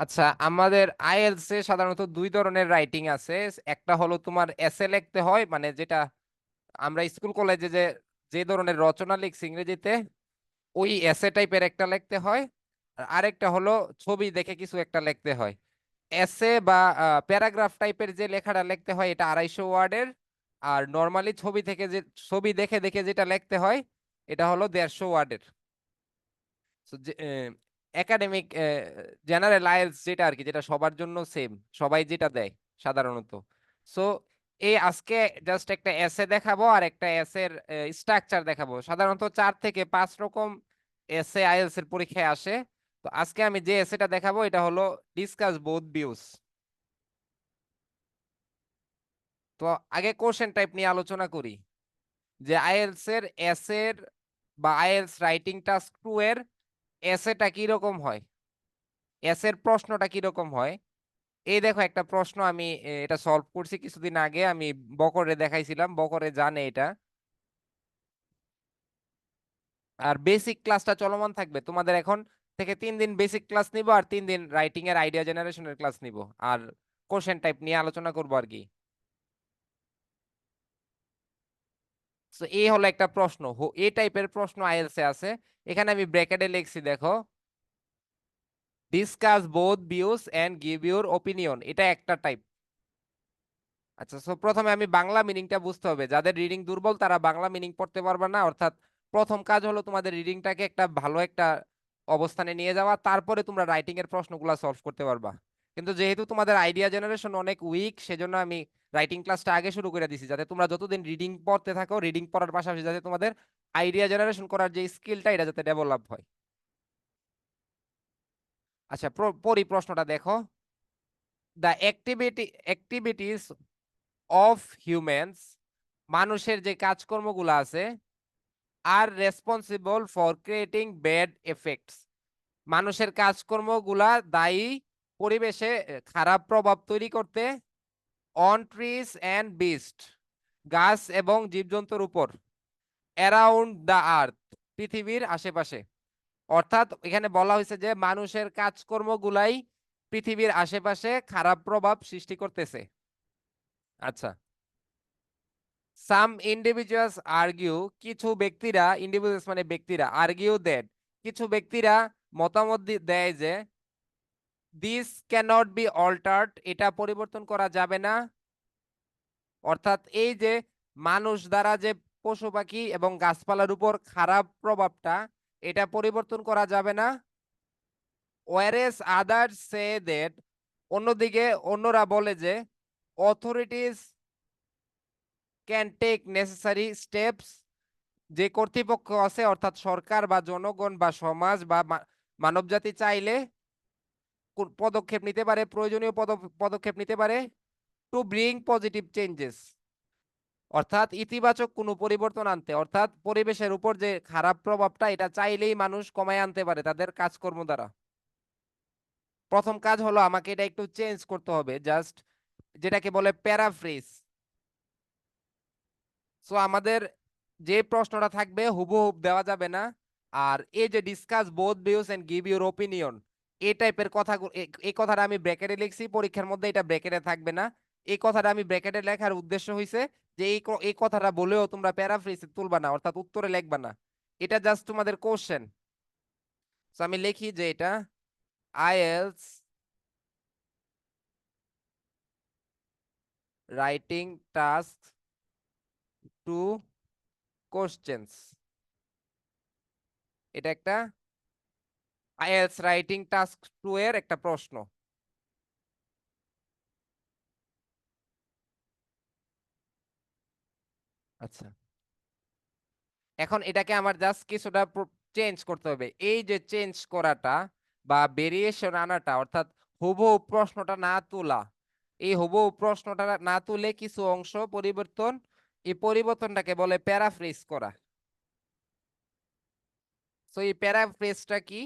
আচ্ছা, আমাদের আইএলটিএস এ সাধারণত দুই ধরনের রাইটিং আছে। একটা হলো তোমার এসএ লিখতে হয়, মানে যেটা আমরা স্কুল কলেজে যে ধরনের রচনা লিখছি ইংরেজিতে, ওই এসএ টাইপের একটা লিখতে হয়। আর আরেকটা হলো ছবি দেখে কিছু একটা লিখতে হয়। এসএ বা প্যারাগ্রাফ টাইপের যে লেখাটা লিখতে হয় এটা 250 ওয়ার্ডের। আর নর্মালি ছবি থেকে যে ছবি দেখে দেখে যেটা লিখতে হয় এটা হলো 150 ওয়ার্ডের। একাডেমিক জেনারেল আইএলটিএস যেটা আর কি, যেটা সবার জন্য সেম, সবাই যেটা দেয় সাধারণত। সো এই আজকে জাস্ট একটা এসে দেখাবো আর একটা এসের স্ট্রাকচার দেখাবো। সাধারণত 4 থেকে 5 রকম এসে আইএলটিএস এর পরীক্ষায় আসে। তো আজকে আমি যে এসেটা দেখাবো এটা হলো ডিসকাস বোথ ভিউস। তো আগে কোশ্চেন টাইপ নিয়ে আলোচনা করি, যে আইএলটিএস এর এসের বা আইএলটিএস রাইটিং টাস্ক 2 এর এসেটা কি রকম হয়, এসের প্রশ্নটা কি রকম হয়। এই দেখো একটা প্রশ্ন, আমি এটা সলভ করছি কিছুদিন আগে, আমি বকরে দেখাইছিলাম, বকরে জানে এটা। আর বেসিক ক্লাসটা চলমান থাকবে তোমাদের, এখন থেকে 3 দিন বেসিক ক্লাস নিব আর 3 দিন রাইটিং এর আইডিয়া জেনারেশনের ক্লাস নিব। আর কোশ্চেন টাইপ নিয়ে আলোচনা করবো আর কি। তো এই হলো একটা প্রশ্ন, এই টাইপের প্রশ্ন আইএলটিএস এ আছে। এখানে আমি ব্র্যাকেটে লিখছি, দেখো, discuss both views and give your opinion, এটা একটা টাইপ। আচ্ছা, সো প্রথমে আমি বাংলা মিনিংটা বুঝতে হবে। যাদের রিডিং দুর্বল তারা বাংলা মিনিং পড়তে পারবে না। অর্থাৎ প্রথম কাজ হলো তোমাদের রিডিংটাকে একটা ভালো একটা অবস্থানে নিয়ে যাওয়া, তারপরে তোমরা রাইটিং এর প্রশ্নগুলো সলভ করতে পারবা। কিন্তু যেহেতু তোমাদের আইডিয়া জেনারেশন অনেক উইক, সেজন্য আমি রাইটিং ক্লাসটা আগে শুরু করে দিছি, যাতে তোমরা যতদিন রিডিং পড়তে থাকো, রিডিং পড়ার পাশাপাশি যাতে তোমাদের আইডিয়া জেনারেশন করার যে স্কিলটা এটা যাতে ডেভেলপ হয়। আচ্ছা, পরি প্রশ্নটা দেখো। দ্য অ্যাক্টিভিটিস অফ হিউম্যানস, মানুষের যে কাজকর্মগুলো আছে, আর responsible for creating bad effects, মানুষের কাজকর্মগুলা দায়ী পরিবেশে খারাপ প্রভাব তৈরি করতে, অন ট্রিজ অ্যান্ড বিস্ট, গাছ এবং জীবজন্তুর উপর, অ্যারাউন্ড দ্য আর্থ, পৃথিবীর আশেপাশে। অর্থাৎ এখানে বলা হয়েছে যে মানুষের কাজকর্মগুলাই পৃথিবীর আশেপাশে খারাপ প্রভাব সৃষ্টি করতেছে। আচ্ছা, সাম ইন্ডিভিজুয়ালস আর্গিউ, কিছু ব্যক্তিরা, ইন্ডিভিজুয়ালস মানে ব্যক্তিরা, আর্গিউ দ্যাট, কিছু ব্যক্তিরা মতামত দেয় যে দিস ক্যানট বি অল্টার্ড, এটা পরিবর্তন করা যাবে না। অর্থাৎ এই যে মানুষ দ্বারা যে পশু পাখি এবং গাছপালার উপর খারাপ প্রভাবটা, এটা পরিবর্তন করা যাবে না। ওয়ারেস আদার্স সে দ্যাট, অন্যদিকে অন্যরা বলে যে authorities can take necessary steps, যে কর্তৃপক্ষ আছে অর্থাৎ সরকার বা জনগণ বা সমাজ বা মানবজাতি চাইলে পদক্ষেপ নিতে পারে, প্রয়োজনীয় পদক্ষেপ নিতে পারে, টু ব্রিং পজিটিভ চেঞ্জেস, অর্থাৎ ইতিবাচক কোনো পরিবর্তন আনতে। অর্থাৎ পরিবেশের উপর যে খারাপ প্রভাবটা এটা চাইলেই মানুষ কমায় আনতে পারে তাদের কাজকর্ম দ্বারা। প্রথম কাজ হলো আমাকে এটা একটু চেঞ্জ করতে হবে, জাস্ট যেটাকে বলে প্যারাফ্রেজ। সো আমাদের যে প্রশ্নটা থাকবে হুবহুব দেওয়া যাবে না। আর এই যে discuss both views and give your opinion, এই টাইপের কথা, এই কথাটা আমি ব্র্যাকেটে লিখছি, পরীক্ষার মধ্যে এটা ব্র্যাকেটে থাকবে না। এই কথাটা আমি ব্র্যাকেটে লেখার উদ্দেশ্য হইছে যে এই কথাটা বলেও তোমরা প্যারাফ্রেজে তুলবা না, অর্থাৎ উত্তরে লিখবা না। এটা জাস্ট তোমাদের কোশ্চেন। সো আমি লিখি যে এটা IELTS writing task two questions, এটা একটা আইএলটিএস রাইটিং টাস্ক 2 এর একটা প্রশ্ন। আচ্ছা, এখন এটাকে আমার জাস্ট কিছুটা চেঞ্জ করতে হবে। এই যে চেঞ্জ করাটা বা ভেরিয়েশন আনাটা, অর্থাৎ হুবহু প্রশ্নটা না তোলা, এই হুবহু প্রশ্নটা না তুলে কিছু অংশ পরিবর্তন, এই পরিবর্তনটাকে বলে প্যারাফ্রেজ করা। সো এই প্যারাফ্রেজটা কি,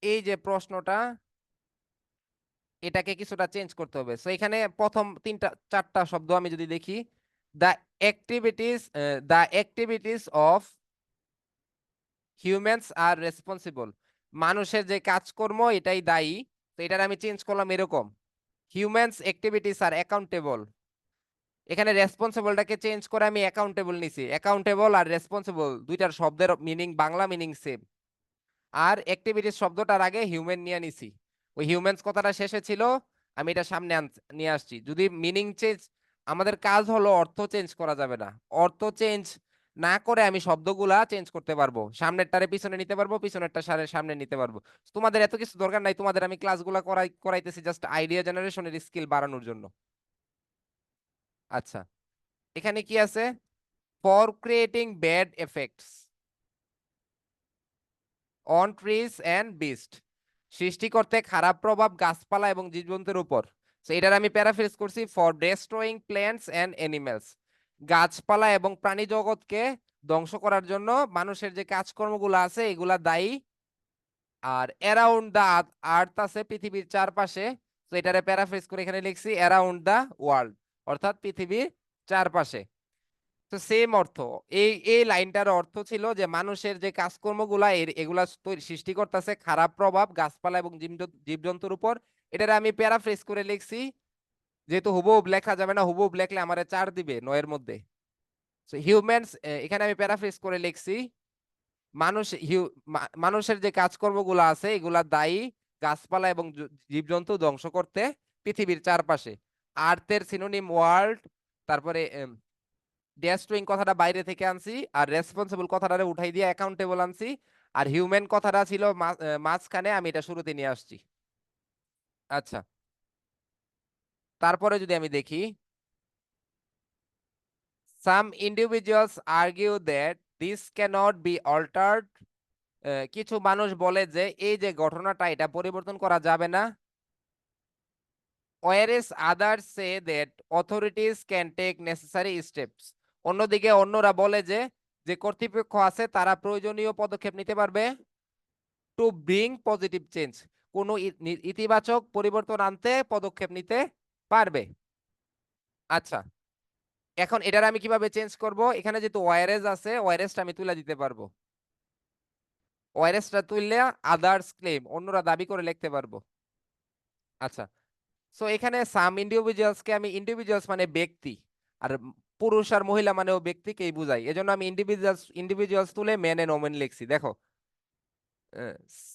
এই যে প্রশ্নটা এটাকে কিছুটা চেঞ্জ করতে হবে। সো এখানে প্রথম 3-4টা শব্দ আমি যদি দেখি, the activities, the activities of humans R responsible, মানুষের যে কাজকর্ম এটাই দায়ী, তো এটার আমি চেঞ্জ করলাম এরকম, হিউম্যানস অ্যাক্টিভিটিস আর অ্যাকাউন্টেবল। এখানে রেসপন্সিবলটাকে চেঞ্জ করে আমি অ্যাকাউন্টেবল নিছি। অ্যাকাউন্টেবল আর রেসপন্সিবল দুইটার শব্দের মিনিং, বাংলা মিনিং সেম। আর অ্যাক্টিভিটিস শব্দটার আগে হিউম্যান নিয়ে নিছি। ওই হিউম্যানস কথাটা শেষে ছিল, আমি এটা সামনে নিয়ে আসছি। যদি মিনিং চেঞ্জ, আমাদের কাজ হলো অর্থ চেঞ্জ করা যাবে না। অর্থ চেঞ্জ না করে আমি শব্দগুলা চেঞ্জ করতে পারবো, সামনেরটারে পিছনে নিতে পারবো, পিছনেরটা সামনে নিতে পারবো। তোমাদের এত কিছু দরকার নাই, তোমাদের আমি ক্লাসগুলা করাইতেছি জাস্ট আইডিয়া জেনারেশনের স্কিল বাড়ানোর জন্য। আচ্ছা, এখানে কি আছে? For creating bad effects on trees and beast, সৃষ্টি করতে খারাপ প্রভাব গাছপালা এবং জীবজন্তুর উপর। তো এটার আমি প্যারাফ্রেজ করছি, for destroying plants and animals, গাছপালা এবং প্রাণী জগৎকে ধ্বংস করার জন্য মানুষের যে কাজকর্মগুলো আছে এগুলা দায়ী। আর অ্যারাউন্ড দা আর্থ আছে পৃথিবীর চারপাশে, তো এটারে প্যারাফ্রেজ করে এখানে লিখছি অ্যারাউন্ড দা ওয়ার্ল্ড, অর্থাৎ পৃথিবীর চারপাশে। তো সেম অর্থ, এই এই লাইনটার অর্থ ছিল যে মানুষের যে কাজকর্মগুলা এগুলা সৃষ্টি করতেছে খারাপ প্রভাব গাছপালা এবং জীবজন্তুর উপর। এটার আমি প্যারাফ্রেজ করে লিখছি, যেহেতু হুবহুব লেখা যাবে না, হুবহুব লেখলে আমারে 4 দিবে 9 এর মধ্যে। হিউম্যানস, এখানে আমি প্যারাফ্রেজ করে লিখছি, মানুষ মানুষের যে কাজকর্মগুলো আছে এগুলা দায়ী গাছপালা এবং জীবজন্তু ধ্বংস করতে পৃথিবীর চারপাশে। আর্থের সিনোনিম ওয়ার্ল্ড, তারপরে ডেস্ট্রয়িং কথাটা বাইরে থেকে আনছি, আর রেসপন্সিবল কথাটা উঠাই দিয়ে অ্যাকাউন্টেবল আনছি, আর হিউম্যান কথাটা ছিল মাঝখানে, আমি এটা শুরুতে নিয়ে আসছি। আচ্ছা, তারপরে যদি আমি দেখি, some individuals argue that this cannot be altered, কিছু মানুষ বলে যে এই যে ঘটনাটা এটা পরিবর্তন করা যাবে না। whereas others say that authorities can take necessary steps, অন্যদিকে অন্যরা বলে যে যে কর্তৃপক্ষ আছে তারা প্রয়োজনীয় পদক্ষেপ নিতে পারবে টু ব্রিং পজিটিভ চেঞ্জ, কোনো ইতিবাচক পরিবর্তন আনতে পদক্ষেপ নিতে পারবে। আচ্ছা, এখন এটার আমি কিভাবে চেঞ্জ করব? এখানে যেহেতু ওয়ারেস আছে, ওয়ারেসটা আমি তুলে দিতে পারবো। ওয়ারেসটা তুললে আদার্স ক্লেম, অন্যরা দাবি করে লিখতে পারবো। আচ্ছা, সো এখানে সাম ইন্ডিভিজুয়ালস কে আমি, ইন্ডিভিজুয়ালস মানে ব্যক্তি, আর পুরুষ আর মহিলা মানেও ব্যক্তিকেই বুঝাই, এজন্য আমি ইন্ডিভিজুয়ালস তুলে মেন এন্ড ওমেন লিখছি। দেখো,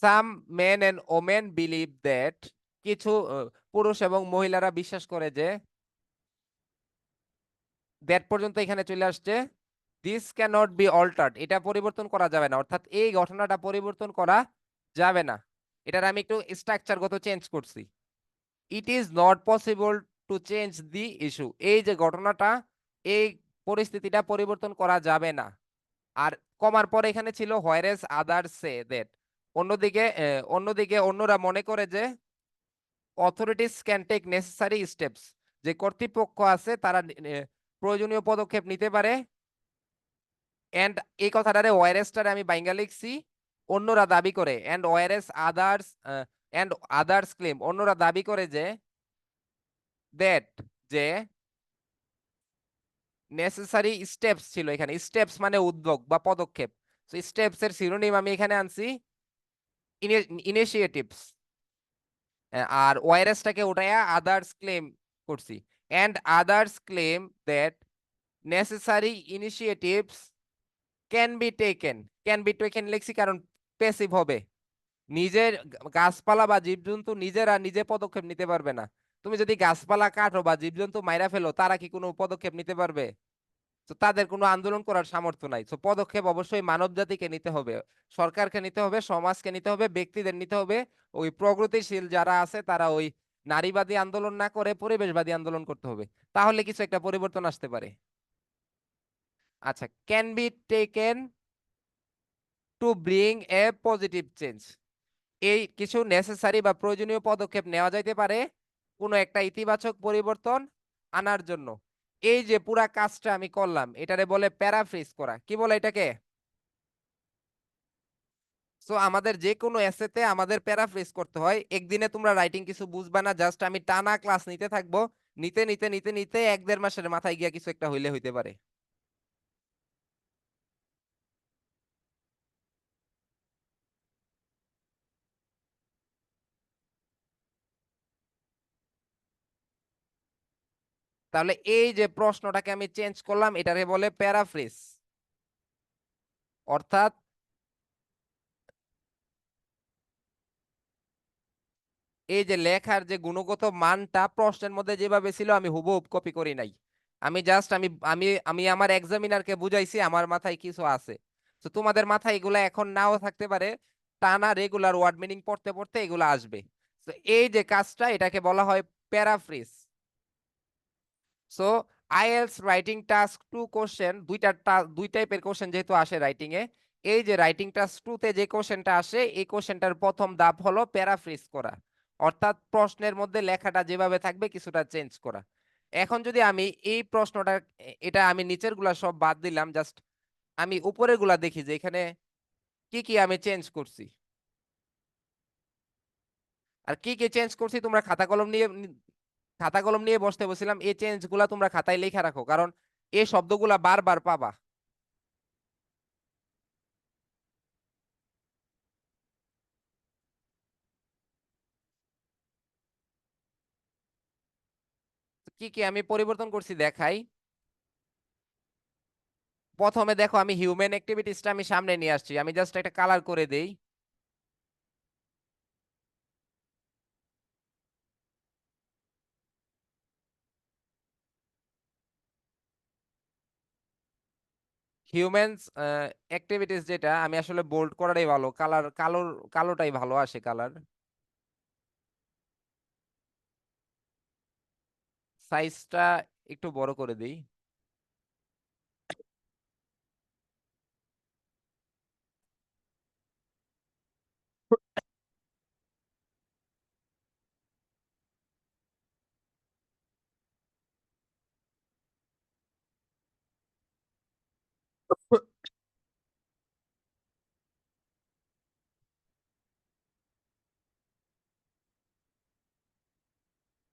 some men and women believe that, কিছু পুরুষ এবং মহিলারা বিশ্বাস করে যে, দ্যাট পর্যন্ত এখানে চলে আসছে, দিস ক্যানট বি অল্টার্ড, এটা পরিবর্তন করা যাবে না, অর্থাৎ এই ঘটনাটা পরিবর্তন করা যাবে না। এটার আমি একটু স্ট্রাকচারগত চেঞ্জ করছি। ইট is not possible to change the issue, এই যে ঘটনাটা, এই পরিস্থিতিটা পরিবর্তন করা যাবে না। আর কমার পরে এখানে ছিল হোয়ারেস আদার্স সে দ্যাট, অন্যদিকে অন্যদিকে অন্যরা মনে করে যে authorities can take necessary steps, যে কর্তৃপক্ষ আছে তারা প্রয়োজনীয় পদক্ষেপ নিতে পারে। এন্ড এই কথাটারে ওয়ারেসটারে আমি বাইঙ্গা লিখছি, অন্যরা দাবি করে, and whereas others, and others claim, অন্যরা দাবি করে যে দ্যাট, যে নেসেসারি স্টেপস ছিল, এখানে স্টেপস মানে উদ্যোগ বা পদক্ষেপ, তো স্টেপস এর সিনোনিম আমি এখানে আনছি ইনিশিয়েটিভস, আর ওয়ারেসটাকে উঠাইয়া আদার্স ক্লেম করছি। And others claim that necessary initiatives can be taken, can be taken লিখছি কারণ প্যাসিভ হবে, নিজের গাছপালা বা জীবজন্তু নিজেরা নিজে পদক্ষেপ নিতে পারবে না। তুমি যদি গাছপালা কাটো বা জীবজন্তু মাইরা ফেলো, তারা কি কোনো পদক্ষেপ নিতে পারবে? তো তাদের কোনো আন্দোলন করার সামর্থ্য নাই। তো পদক্ষেপ অবশ্যই মানব জাতিকে নিতে হবে, সরকারকে নিতে হবে, সমাজকে নিতে হবে, ব্যক্তিদের নিতে হবে। ওই প্রগতিশীল যারা আছে তারা ওই নারীবাদী আন্দোলন না করে পরিবেশবাদী আন্দোলন করতে হবে, তাহলে কিছু একটা পরিবর্তন আসতে পারে। আচ্ছা, can be taken to bring a positive change, এই কিছু নেসেসারি বা প্রয়োজনীয় পদক্ষেপ নেওয়া যাইতে পারে কোনো একটা ইতিবাচক পরিবর্তন আনার জন্য। এই যে পুরা কাজটা আমি করলাম এটারে বলে প্যারাফ্রেজ করা, কি বলে এটাকে? সো আমাদের যে কোনো এসেতে আমাদের প্যারাফ্রেজ করতে হয়। একদিনে তোমরা রাইটিং কিছু বুঝবা না, জাস্ট আমি টানা ক্লাস নিতে থাকবো, নিতে নিতে নিতে নিতে 1-1.5 মাসের মাথায় গিয়া কিছু একটা হইলে হইতে পারে। তাহলে এই যে প্রশ্নটাকে আমি চেঞ্জ করলাম, এটাকে বলে প্যারাফ্রেজ। অর্থাৎ এই যে লেখার যে গুণগত মানটা প্রশ্নের মধ্যে যেভাবে ছিল আমি হুবহু কপি করি নাই। আমি জাস্ট আমি আমি আমি আমার এক্সামিনারকে বুঝাইছি আমার মাথায় কিছু আছে। তো তোমাদের মাথায় এগুলা এখন নাও থাকতে পারে, টানা রেগুলার ওয়ার্ড মিনিং পড়তে পড়তে এগুলো আসবে। তো এই যে কাজটা, এটাকে বলা হয় paraphrase. So IELTS writing task 2 question, দুই টাইপের কোশ্চেন যেহেতু আসে রাইটিং এ, এই যে রাইটিং টাস্ক 2 তে যে কোশ্চেনটা আসে, এই কোশ্চেনটার প্রথম ধাপ হলো প্যারাফ্রেজ করা, অর্থাৎ প্রশ্নের মধ্যে লেখাটা যেভাবে থাকবে কিছুটা চেঞ্জ করা। এখন যদি আমি এই প্রশ্নটা, এটা আমি নিচের গুলা সব বাদ দিলাম, জাস্ট আমি উপরের গুলা দেখি যে এখানে কি কি আমি চেঞ্জ করছি। আর কি কি চেঞ্জ করছি তোমরা খাতা কলম নিয়ে বসতে বলছিলাম, এই চেঞ্জ গুলা তোমরা খাতায় লেখা রাখো, কারণ এই শব্দগুলা বারবার পাবা। কি কি আমি পরিবর্তন করছি দেখাই। প্রথমে দেখো আমি হিউম্যান অ্যাক্টিভিটিসটা আমি সামনে নিয়ে আসছি, আমি জাস্ট একটা কালার করে দেই। হিউম্যানস অ্যাক্টিভিটিস যেটা, আমি আসলে বোল্ড করাটাই ভালো, কালোটাই ভালো আসে কালার। সাইজটা একটু বড় করে দিই।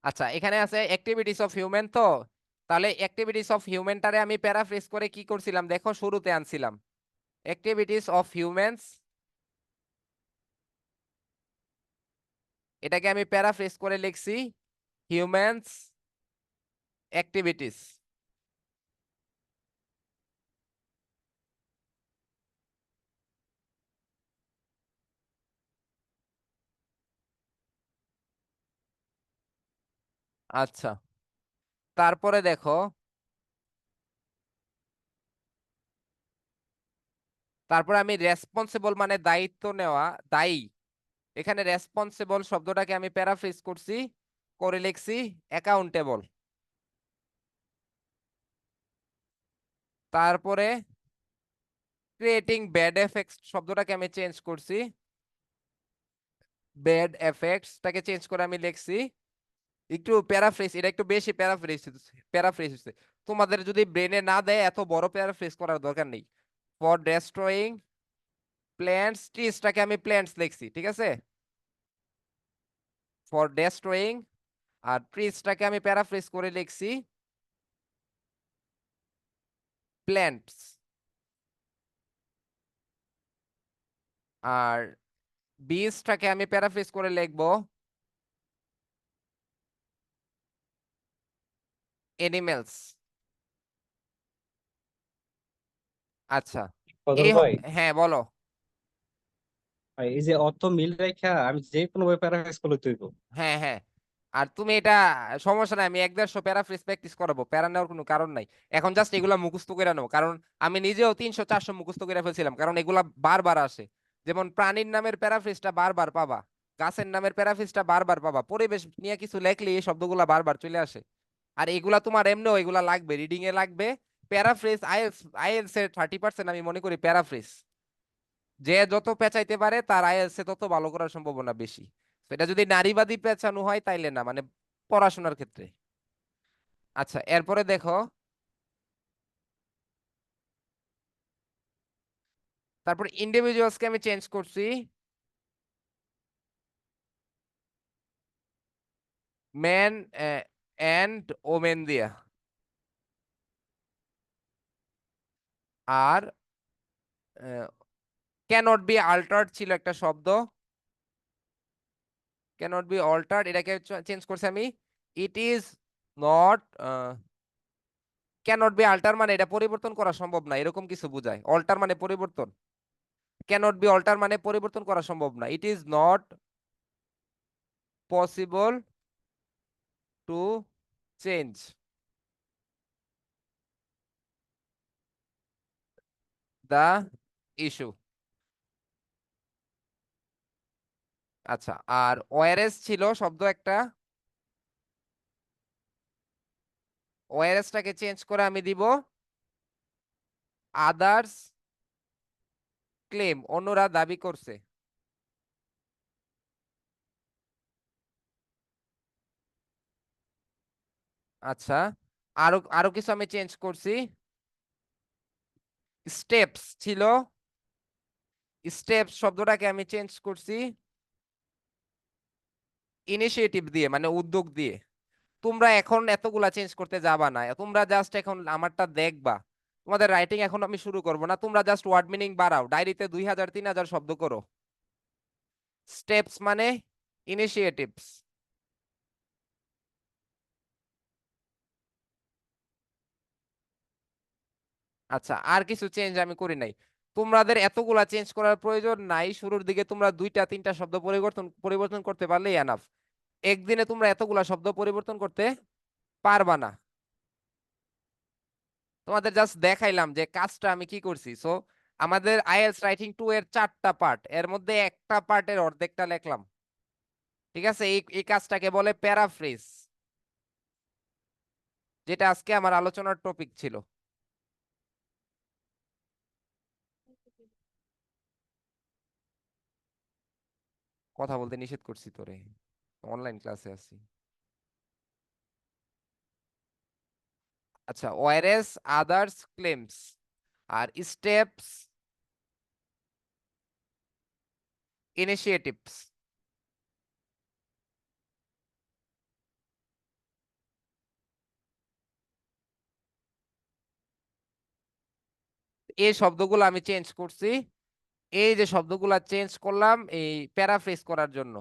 আচ্ছা, এখানে আছে অ্যাক্টিভিটিস অফ হিউম্যান, তো তাহলে অ্যাক্টিভিটিস অফ হিউম্যানটারে আমি প্যারাফ্রেজ করে কি করছিলাম দেখো, শুরুতে আনছিলাম অ্যাক্টিভিটিস অফ হিউম্যানস, এটাকে আমি প্যারাফ্রেজ করে লিখছি হিউম্যানস অ্যাক্টিভিটিস। আচ্ছা, তারপরে দেখো, তারপরে আমি রেসপন্সিবল মানে দায়িত্ব নেওয়া, দায়ী, এখানে রেসপন্সিবল শব্দটাকে আমি প্যারাফ্রেজ করছি করে লিখছি অ্যাকাউন্টেবল। তারপরে ক্রিয়েটিং ব্যাড এফেক্টস শব্দটাকে আমি চেঞ্জ করছি, ব্যাড এফেক্টসটাকে চেঞ্জ করে আমি লিখছি একটু প্যারাফ্রেজ, এটা একটু বেশি প্যারাফ্রেজ হচ্ছে। তোমাদের যদি ব্রেনে না দেয় এত বড় প্যারাফ্রেজ করার দরকার নেই। ফর ডেস্ট্রয়িং প্ল্যান্টস, ট্রিজটাকে আমি প্ল্যান্টস লিখছি, ঠিক আছে, ফর ডেস্ট্রয়িং। আর ট্রিজটাকে আমি প্যারাফ্রেজ করে লিখছি প্ল্যান্টস। আর বীজটাকে আমি প্যারাফ্রেজ করে লিখবো এনিমেলস। আচ্ছা, ফজল এই ভাই, হ্যাঁ বলো। এই যে অর্থ মিল রেখা আমি যে কোনো ভাবে প্যারাফ্রাইজ করলে তুইব। হ্যাঁ হ্যাঁ, আর তুমি এটা সমস্যা নাই, আমি 1-150 প্যারাফ্রেজ প্র্যাকটিস করাবো, প্যারা নেওয়ার কোনো কারণ নাই। এখন জাস্ট এগুলা মুখস্থ করে নাও, কারণ আমি নিজেও 300-400 মুখস্থ করে ফেলছিলাম, কারণ এগুলা বারবার আসে। যেমন প্রাণীর নামের প্যারাফ্রেজটা বারবার পাবা, গাছের নামের প্যারাফ্রেজটা বারবার পাবা, পরিবেশ নিয়ে কিছু লেখলে এই শব্দগুলা বারবার চলে আসে। আর এগুলা তোমার এমনিও এগুলা লাগবে, রিডিং এ লাগবে। প্যারাফ্রেজ আইএলস, আইএলস এর 30% আমি মনে করি প্যারাফ্রেজ। যে যত পেঁচাইতে পারে তার আইএলস এ তত ভালো করার সম্ভাবনা বেশি। তো এটা যদি নারীবাদী পেঁচানো হয় তাইলে না, মানে পড়াশোনার ক্ষেত্রে। আচ্ছা, এরপরে দেখো, তারপর ইন্ডিভিজুয়ালসকে আমি চেঞ্জ করছি ম্যান এন্ড ওমেন দিয়া। আর ক্যানট বি আল্টার্ড ছিল একটা শব্দ, ক্যানট বি অল্টার্ড, এটাকে চেঞ্জ করছি আমি it is not cannot be alter মানে এটা পরিবর্তন করা সম্ভব না, এরকম কিছু বোঝায়। অল্টার মানে পরিবর্তন, ক্যানট বি অল্টার মানে পরিবর্তন করা সম্ভব না। It is not possible to change the issue. আচ্ছা, আর ওআরএস ছিল শব্দ একটা, ওআরএসটাকে চেঞ্জ করে আমি দিব আদার্স ক্লেম, অন্যরা দাবি করছে। আচ্ছা, আরো আরো কিছু আমি চেঞ্জ করছি। স্টেপস ছিল, স্টেপস শব্দটাকে আমি চেঞ্জ করছি ইনিশিয়েটিভ দিয়ে, মানে উদ্যোগ দিয়ে। তোমরা এখন এতগুলা চেঞ্জ করতে যাবা না, তোমরা জাস্ট এখন আমারটা দেখবা। তোমাদের রাইটিং এখন আমি শুরু করব না, তোমরা জাস্ট ওয়ার্ড মিনিং বাড়াও, ডায়েরিতে 2000 3000 শব্দ করো। স্টেপস মানে ইনিশিয়েটিভস। আচ্ছা, আর কিছু চেঞ্জ আমি করি নাই। তোমাদের এতগুলা চেঞ্জ করার প্রয়োজন নাই, শুরুর দিকে তোমরা 2টা 3টা শব্দ পরিবর্তন পরিবর্তন করতে পারলেই এনাফ। একদিনে তোমরা এতগুলা শব্দ পরিবর্তন করতে পারবা না। তোমাদের জাস্ট দেখাইলাম যে কাজটা আমি কি করছি। সো আমাদের আইএলটিএস রাইটিং 2 এর 4টা পার্ট, এর মধ্যে একটা পার্টের অর্ধেকটা লিখলাম। ঠিক আছে, এই এই কাজটাকে বলে প্যারাফ্রেজ, যেটা আজকে আমার আলোচনার টপিক ছিল। কথা বলতে নিষেধ করছি তোরে, অনলাইন ক্লাসে আছি। আচ্ছা, ওয়ারেস আদার্স ক্লেমস আর স্টেপস ইনিশিয়েটিভস, এই শব্দগুলো আমি চেঞ্জ করছি। এই যে শব্দগুলো চেঞ্জ করলাম এই প্যারাফ্রেজ করার জন্য।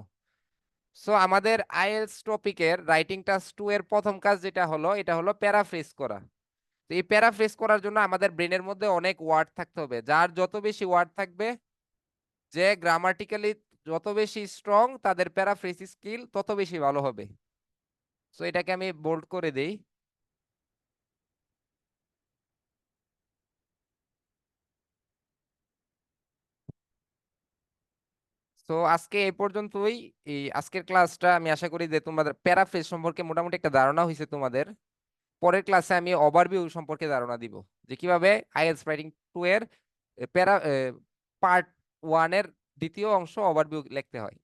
সো আমাদের আইএলটিএস টপিকের রাইটিং টাস্ক 2 এর প্রথম কাজ যেটা হলো, এটা হলো প্যারাফ্রেজ করা। তো এই প্যারাফ্রেজ করার জন্য আমাদের ব্রেনের মধ্যে অনেক ওয়ার্ড থাকতে হবে, যার যত বেশি ওয়ার্ড থাকবে, যে গ্রামাটিক্যালি যত বেশি স্ট্রং, তাদের প্যারাফ্রেজ স্কিল তত বেশি ভালো হবে। সো এটাকে আমি বোল্ড করে দেই। তো আজকে এই পর্যন্তই। এই আজকের ক্লাসটা আমি আশা করি যে তোমাদের প্যারাফ্রেজ সম্পর্কে মোটামুটি একটা ধারণা হয়েছে তোমাদের। পরের ক্লাসে আমি ওভারভিউ সম্পর্কে ধারণা দিব, যে কিভাবে আইএলটিএস রাইটিং 2 এর প্যারা পার্ট 1 এর দ্বিতীয় অংশ ওভারভিউ লিখতে হয়।